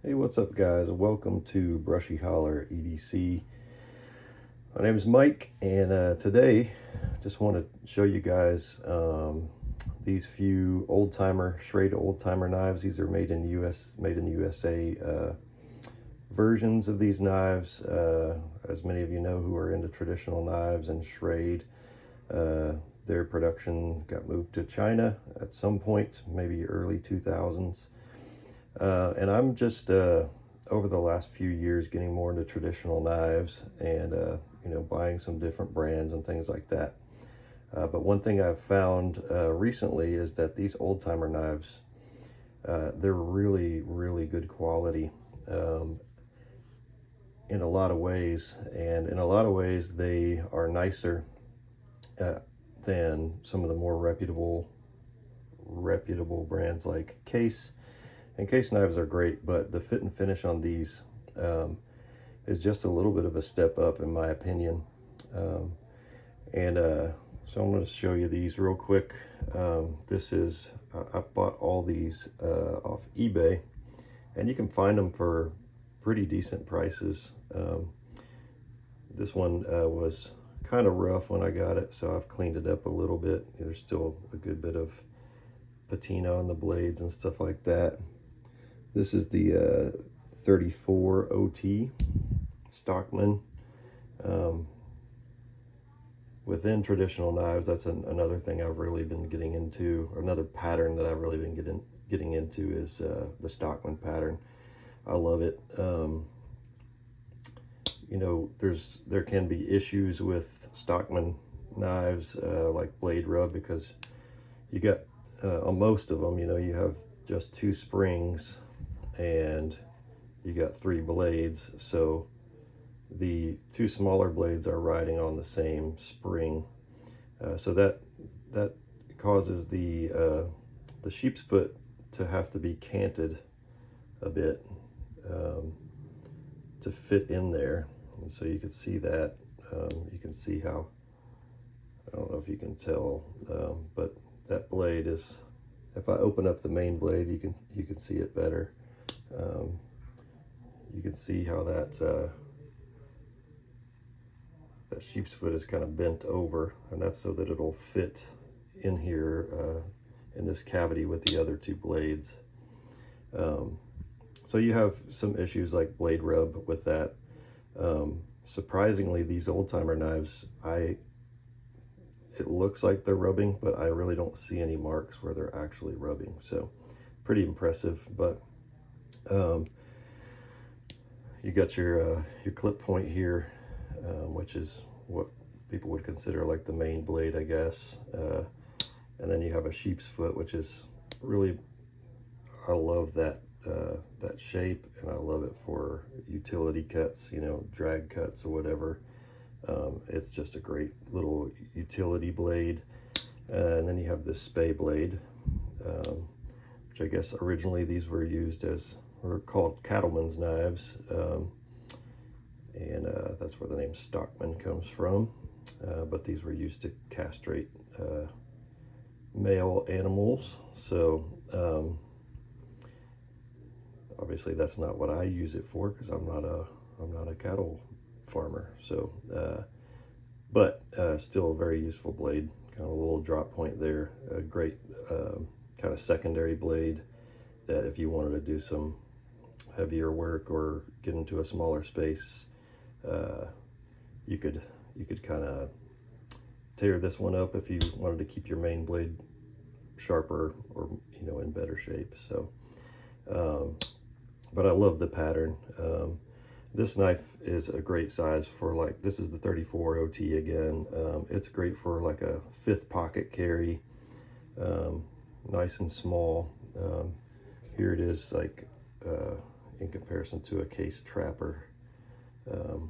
Hey, what's up, guys? Welcome to Brushy Holler EDC. My name is Mike, and today just want to show you guys these few old timer Schrade old timer knives. These are made in the USA versions of these knives. As many of you know who are into traditional knives and Schrade, their production got moved to China at some point, maybe early 2000s. And I'm just over the last few years getting more into traditional knives and buying some different brands and things like that. But one thing I've found recently is that these old timer knives, they're really good quality in a lot of ways, and in a lot of ways they are nicer than some of the more reputable brands like Case. And Case knives are great, but the fit and finish on these is just a little bit of a step up, in my opinion. So I'm going to show you these real quick. I've bought all these off eBay, and you can find them for pretty decent prices. This one was kind of rough when I got it, so I've cleaned it up a little bit. There's still a good bit of patina on the blades and stuff like that. This is the 34 OT Stockman. Within traditional knives, that's another thing I've really been getting into. Another pattern that I've really been getting into is the Stockman pattern. I love it. There can be issues with Stockman knives like blade rub, because you got on most of them, you have just 2 springs and you got 3 blades, so the 2 smaller blades are riding on the same spring, so that causes the sheep's foot to have to be canted a bit to fit in there. And so you can see that. You can see how, I don't know if you can tell, but that blade is, if I open up the main blade, you can see it better. You can see how that sheep's foot is kind of bent over, and that's so that it'll fit in here in this cavity with the other 2 blades. So you have some issues like blade rub with that. Surprisingly, these old timer knives, it looks like they're rubbing, but I really don't see any marks where they're actually rubbing. So pretty impressive. But you got your clip point here, which is what people would consider like the main blade, I guess. And then you have a sheep's foot, which is really, I love that shape, and I love it for utility cuts, drag cuts or whatever. It's just a great little utility blade. And then you have this spay blade, which I guess originally these were called cattleman's knives, and that's where the name Stockman comes from. But these were used to castrate male animals. So obviously that's not what I use it for, because I'm not a cattle farmer. So but still a very useful blade. Kind of a little drop point there. A great kind of secondary blade that if you wanted to do some heavier work or get into a smaller space, you could kind of tear this one up if you wanted to keep your main blade sharper or in better shape. So but I love the pattern. This knife is a great size for, like, this is the 34 OT again. It's great for like a 5th pocket carry, nice and small. Here it is, like in comparison to a Case Trapper,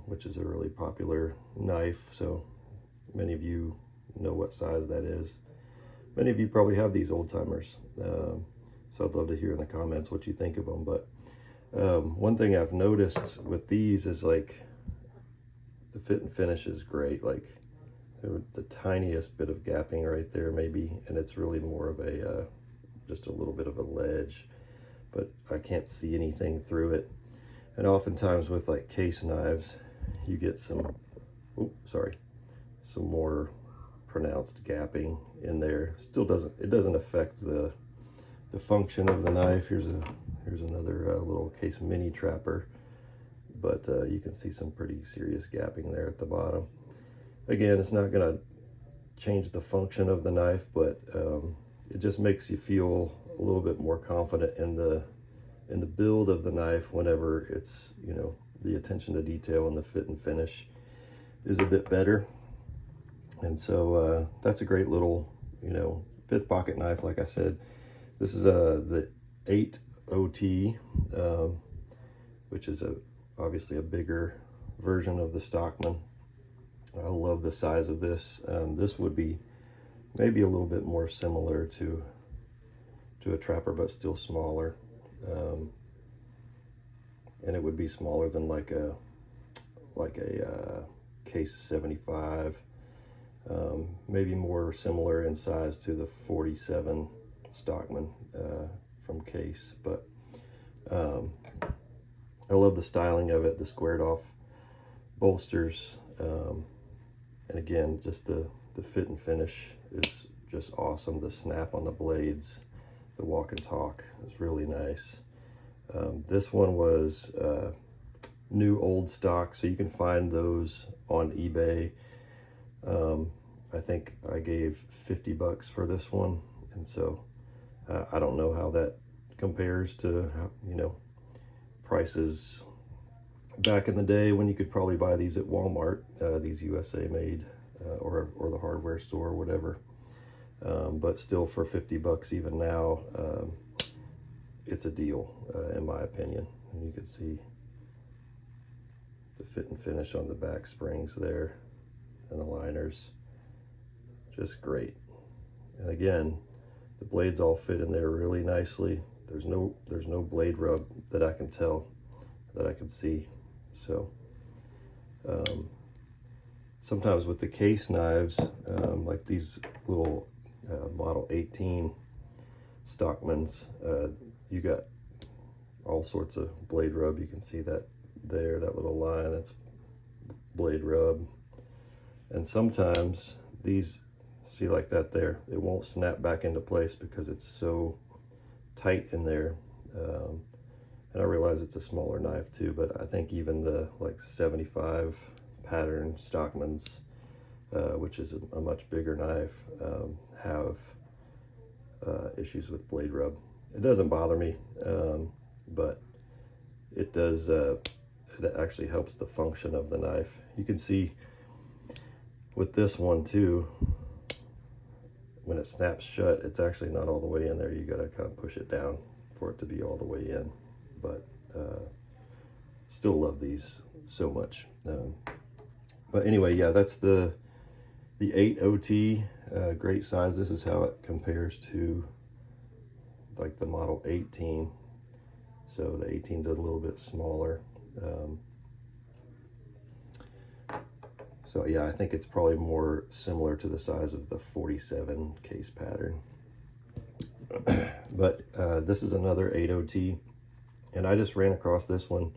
which is a really popular knife. So many of you know what size that is. Many of you probably have these old timers. So I'd love to hear in the comments what you think of them. But one thing I've noticed with these is, like, the fit and finish is great. Like, the tiniest bit of gapping right there maybe, and it's really more of a just a little bit of a ledge. but I can't see anything through it. And oftentimes with like case knives, you get some, some more pronounced gapping in there. Still doesn't affect the function of the knife. Here's another little case mini trapper, but you can see some pretty serious gapping there at the bottom. Again, it's not going to change the function of the knife, but it just makes you feel a little bit more confident in the build of the knife whenever it's, you know, the attention to detail and the fit and finish is a bit better. And so that's a great little, you know, fifth pocket knife. Like I said, this is the 8 OT, which is obviously a bigger version of the Stockman. I love the size of this. This would be maybe a little bit more similar to a trapper, but still smaller. And it would be smaller than like a case 75. Maybe more similar in size to the 47 Stockman from Case, but I love the styling of it, the squared off bolsters, and again, just the fit and finish is just awesome. The snap on the blades, the walk and talk is really nice. This one was new old stock, so you can find those on eBay. I think I gave $50 for this one, and so I don't know how that compares to, you know, prices back in the day when you could probably buy these at Walmart, these USA made, or the hardware store or whatever. But still, for $50 even now, it's a deal, in my opinion. And you can see the fit and finish on the back springs there and the liners, just great. And again, the blades all fit in there really nicely. There's no blade rub that I can tell, that I can see. So sometimes with the case knives, like these little model 18 Stockmans, you got all sorts of blade rub. You can see that there, that little line, that's blade rub. And sometimes these, see like that there, it won't snap back into place because it's so tight in there. And I realize it's a smaller knife too, but I think even the like 75 pattern Stockmans, which is a much bigger knife, have issues with blade rub. It doesn't bother me, but it does, it actually helps the function of the knife. You can see with this one too, when it snaps shut, it's actually not all the way in there. You gotta kind of push it down for it to be all the way in. But still love these so much. But anyway, yeah, that's the 8 OT, great size. This is how it compares to like the model 18. So the 18's a little bit smaller. So yeah, I think it's probably more similar to the size of the 47 case pattern. But this is another 8 OT, and I just ran across this one,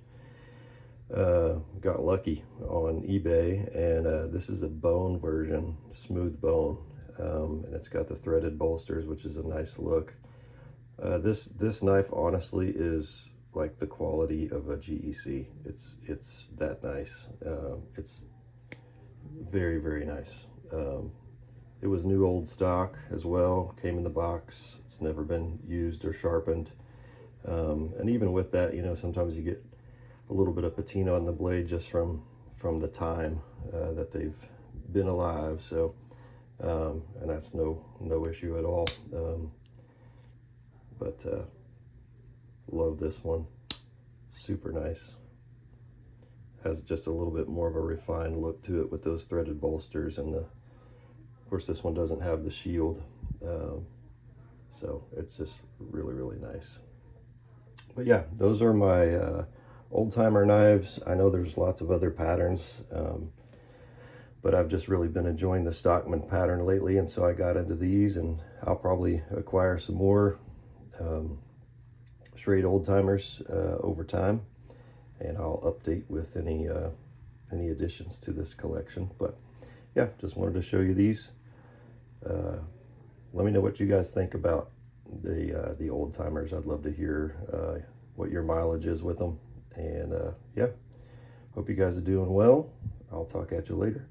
got lucky on eBay, and this is a bone version, smooth bone, and it's got the threaded bolsters, which is a nice look. This knife honestly is like the quality of a GEC. It's that nice. It's very, very nice. It was new old stock as well, came in the box. It's never been used or sharpened. And even with that, you know, sometimes you get a little bit of patina on the blade just from the time that they've been alive. So, and that's no issue at all. But love this one, super nice. Has just a little bit more of a refined look to it with those threaded bolsters, and of course this one doesn't have the shield, so it's just really, really nice. But yeah, those are my old timer knives. I know there's lots of other patterns, but I've just really been enjoying the Stockman pattern lately, and so I got into these, and I'll probably acquire some more. Schrade old timers over time, and I'll update with any additions to this collection. But yeah, just wanted to show you these. Let me know what you guys think about the old timers. I'd love to hear what your mileage is with them. And yeah, hope you guys are doing well. I'll talk at you later.